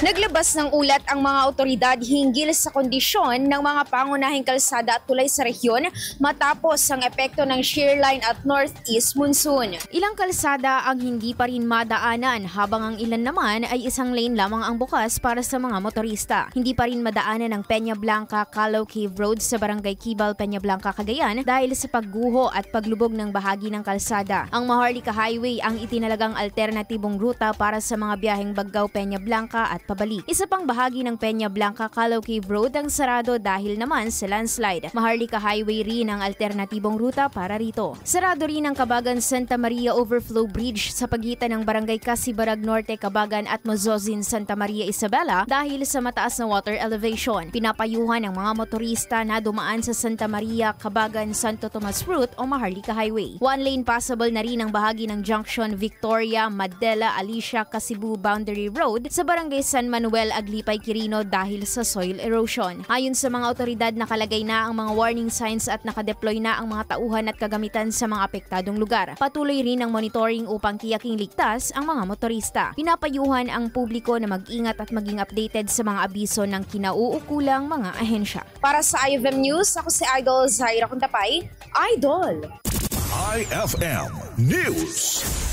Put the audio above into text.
Naglabas ng ulat ang mga otoridad hinggil sa kondisyon ng mga pangunahing kalsada at tulay sa rehiyon matapos ang epekto ng shear line at northeast monsoon. Ilang kalsada ang hindi pa rin madaanan habang ang ilan naman ay isang lane lamang ang bukas para sa mga motorista. Hindi pa rin madaanan ang Peña Blanca Calao Cave Road sa Barangay Kibal, Peña Blanca, Cagayan dahil sa pagguho at paglubog ng bahagi ng kalsada. Ang Maharlika Highway ang itinalagang alternatibong ruta para sa mga biyaheng Baggao, Peña Blanca at pabalik. Isa pang bahagi ng Peña Blanca Calao Cave Road ang sarado dahil naman sa landslide. Maharlika Highway rin ang alternatibong ruta para rito. Sarado rin ang Cabagan Santa Maria Overflow Bridge sa pagitan ng Barangay Casibarag Norte, Cabagan at Mozozin, Santa Maria Isabela dahil sa mataas na water elevation. Pinapayuhan ang mga motorista na dumaan sa Santa Maria, Cabagan, Santo Tomas Route o Maharlika Highway. One lane passable na rin ang bahagi ng Junction Victoria, Madela, Alicia, Kasibu Boundary Road sa Barangay San Manuel, Aglipay, Quirino dahil sa soil erosion. Ayon sa mga otoridad, nakalagay na ang mga warning signs at nakadeploy na ang mga tauhan at kagamitan sa mga apektadong lugar. Patuloy rin ang monitoring upang tiyaking ligtas ang mga motorista. Pinapayuhan ang publiko na mag-ingat at maging updated sa mga abiso ng kinauukulang mga ahensya. Para sa IFM News, ako si Idol Zaira Kuntapay. Idol! IFM News.